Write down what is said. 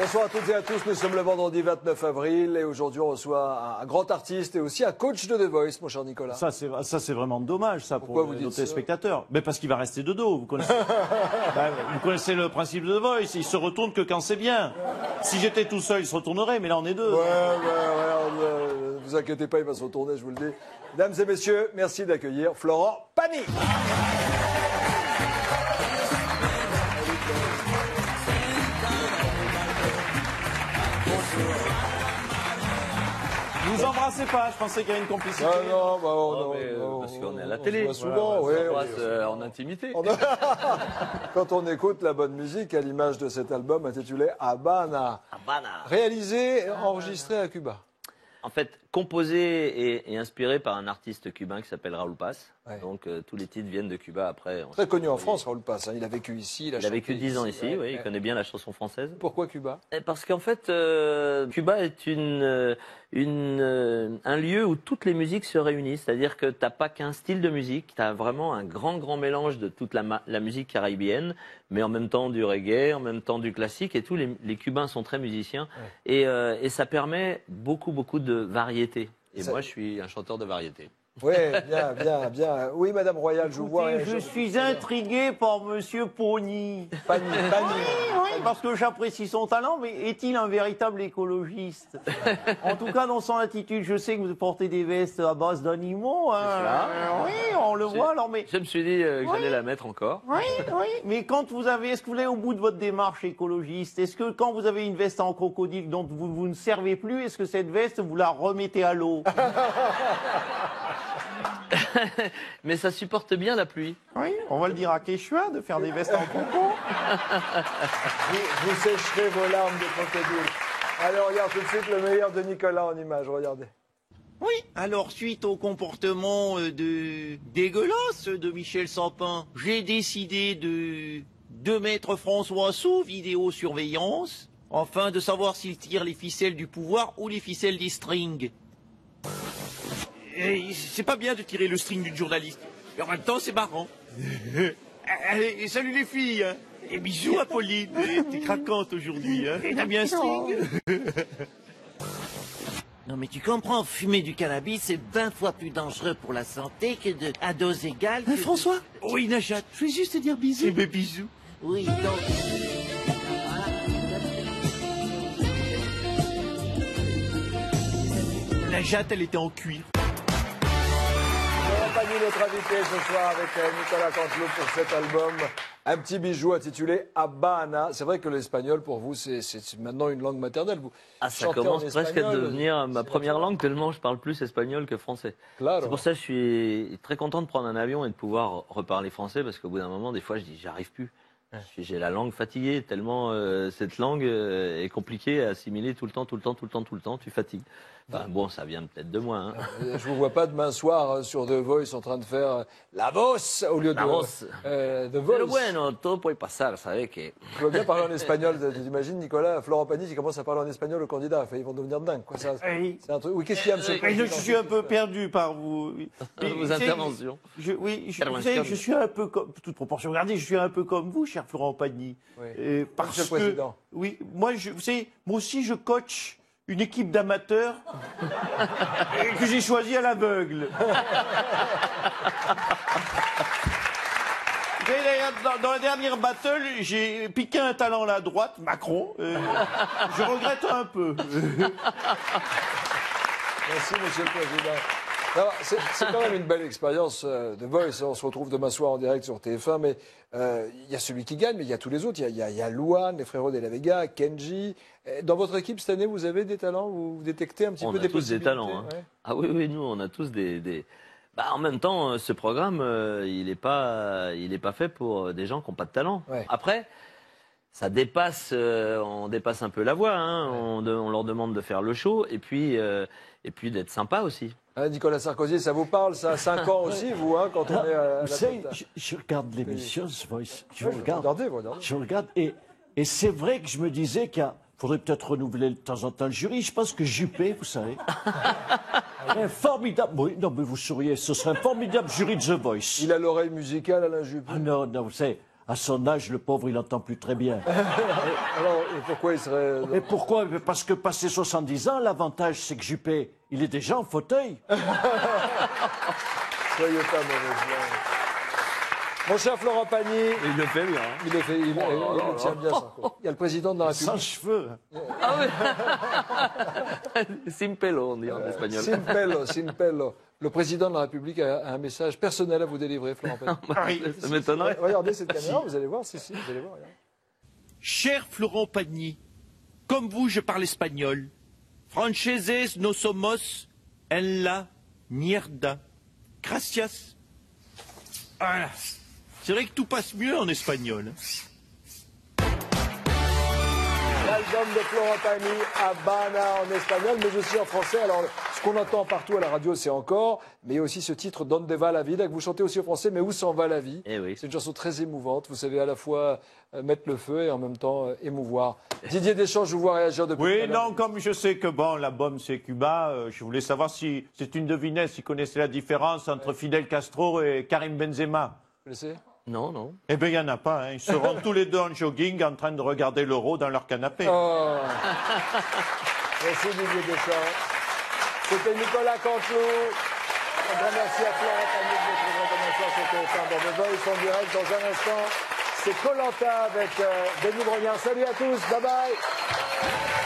Bonsoir à toutes et à tous, nous sommes le vendredi 29 avril et aujourd'hui on reçoit un grand artiste et aussi un coach de The Voice, mon cher Nicolas. Ça c'est vraiment dommage ça. Pourquoi pour vous nos dites ça téléspectateurs. Mais parce qu'il va rester de dos, vous connaissez. Vous connaissez le principe de The Voice, il se retourne que quand c'est bien. Si j'étais tout seul, il se retournerait, mais là on est deux. Ne vous inquiétez pas, il va se retourner, je vous le dis. Mesdames et messieurs, merci d'accueillir Florent Pagny. Vous embrassez pas, je pensais qu'il y avait une complicité. Non, parce qu'on est à la télé. On se voit souvent, on oui. s'embrasse en intimité. Quand on écoute la bonne musique, à l'image de cet album intitulé Habana, réalisé et enregistré à Cuba. En fait, composé et inspiré par un artiste cubain qui s'appelle Raúl Paz. Ouais. Donc tous les titres viennent de Cuba après. Très connu en France, Raúl Paz. Il a vécu ici. Il a vécu 10 ans ici, oui, il connaît bien la chanson française. Pourquoi Cuba? Parce qu'en fait, Cuba est un lieu où toutes les musiques se réunissent. C'est-à-dire que tu n'as pas qu'un style de musique, tu as vraiment un grand mélange de toute la musique caribéenne, mais en même temps du reggae, en même temps du classique. Et tous les Cubains sont très musiciens. Ouais. Et ça permet beaucoup de variété. Et moi, je suis un chanteur de variété. Oui, bien. Oui, Madame Royale, je vous vois. Je suis intrigué par Monsieur Pony. Pagny. Oui, parce que j'apprécie son talent, mais est-il un véritable écologiste? En tout cas, dans son attitude, je sais que vous portez des vestes à base d'animaux. Hein. Oui, on le voit. Alors, mais je me suis dit que j'allais la mettre encore. Oui. Mais quand vous avez, est-ce que vous allez au bout de votre démarche écologiste? Est-ce que quand vous avez une veste en crocodile dont vous ne servez plus, est-ce que cette veste vous la remettez à l'eau? Mais ça supporte bien la pluie. Oui, on va le dire à Quechua de faire des vestes en coco. vous sécherez vos larmes de crocodile. Allez, on regarde tout de suite le meilleur de Nicolas en image, regardez. Oui, alors suite au comportement dégueulasse de Michel Sapin, j'ai décidé de mettre François sous vidéosurveillance, afin de savoir s'il tire les ficelles du pouvoir ou les ficelles des strings. C'est pas bien de tirer le string d'une journaliste, mais en même temps c'est marrant. Allez, salut les filles, hein. Et bisous à Pauline, t'es craquante aujourd'hui, hein. T'as bien un string? Non mais tu comprends, fumer du cannabis c'est 20 fois plus dangereux pour la santé que à dose égale. François? Oui, Najat, je vais juste te dire bisous. Eh ben, bisous. Oui, donc... Najat, elle était en cuir. Florent Pagny, notre invité ce soir avec Nicolas Canteloup pour cet album. Un petit bijou intitulé Habana. C'est vrai que l'espagnol, pour vous, c'est maintenant une langue maternelle. Vous ça commence presque à devenir ma première langue, tellement je parle plus espagnol que français. Claro. C'est pour ça que je suis très content de prendre un avion et de pouvoir reparler français, parce qu'au bout d'un moment, des fois, je dis, j'arrive plus. J'ai la langue fatiguée, tellement cette langue est compliquée à assimiler tout le temps, tu fatigues. Enfin, bon, ça vient peut-être de moi. Hein. Je vous vois pas demain soir sur The Voice en train de faire la voz au lieu de The Voice. Pero bueno, todo puede pasar, savez que... Je veux bien parler en espagnol, t'imagines, Nicolas, Florent Pagny qui commence à parler en espagnol aux candidats, enfin, ils vont devenir dingues. Quoi. Ça, oui. C'est un truc... Oui, qu'est-ce qu'il y a, monsieur le président? Je suis un peu perdu par vos interventions. Je suis un peu comme, toute proportion gardée, je suis un peu comme vous, cher Florent Pagny. Oui. Parce monsieur le président. Oui, moi aussi je coach une équipe d'amateurs que j'ai choisi à l'aveugle. Dans la dernière battle, j'ai piqué un talent à la droite, Macron. Je regrette un peu. Merci, monsieur le président. C'est quand même une belle expérience de Voice. On se retrouve demain soir en direct sur TF1, mais il y a celui qui gagne, mais il y a tous les autres. Il y a Louane, les frérots de la Vega, Kenji. Dans votre équipe cette année, vous avez des talents? Vous détectez un petit peu des possibilités? On a tous des talents. Hein. Ouais. Ah oui, nous, on a tous des... Bah, en même temps, ce programme, il n'est pas fait pour des gens qui n'ont pas de talent. Ouais. Après, ça dépasse, on dépasse un peu la voie. Hein. Ouais. On leur demande de faire le show et puis d'être sympa aussi. Nicolas Sarkozy, ça vous parle, ça? 5 ans aussi, vous, hein, quand on est à la tête. Je regarde l'émission, The Voice. Je regarde et c'est vrai que je me disais qu'il faudrait peut-être renouveler de temps en temps le jury. Je pense que Juppé, vous savez, un formidable... Oui, non, mais vous souriez, ce serait un formidable jury de The Voice. Il a l'oreille musicale, Alain Juppé. Ah non, vous savez... À son âge, le pauvre, il n'entend plus très bien. Alors, et pourquoi il serait... Et pourquoi? Parce que passé 70 ans, l'avantage, c'est que Juppé, il est déjà en fauteuil. Soyez pas mauvais. Mon cher Florent Pagny... Il le fait bien. Il le fait, il le tient bien, ça. Il y a le président de la République... Sans cheveux. Ah oui. Simpelo, on dit en espagnol. Simpelo. Le président de la République a un message personnel à vous délivrer, Florent Pagny. Ça m'étonnerait. Regardez cette caméra, vous allez voir, vous allez voir. Regardez. Cher Florent Pagny, comme vous, je parle espagnol. Franceses no somos en la mierda. Gracias. Voilà. C'est vrai que tout passe mieux en espagnol. L'album de Florent Pagny, Habana en espagnol, mais aussi en français. Alors, ce qu'on entend partout à la radio, c'est encore, mais il y a aussi ce titre Donde va la vida, que vous chantez aussi en français, mais où s'en va la vie. Eh oui. C'est une chanson très émouvante. Vous savez à la fois mettre le feu et en même temps émouvoir. Didier Deschamps, je vous vois réagir depuis Oui, non, comme je sais que bon, l'album c'est Cuba, je voulais savoir si c'est une devinette, si vous connaissez la différence entre Fidel Castro et Karim Benzema. Vous connaissez ? Non, non. Eh bien, il n'y en a pas. Hein. Ils seront tous les deux en jogging en train de regarder l'Euro dans leur canapé. Oh. Merci Didier Deschamps. C'était Nicolas Canteloup. Un grand merci à Florent Pagny de votre recommandation sur TF1 dans The Voice en direct. Dans un instant, c'est Koh-Lanta avec Denis Brognard. Salut à tous, bye bye.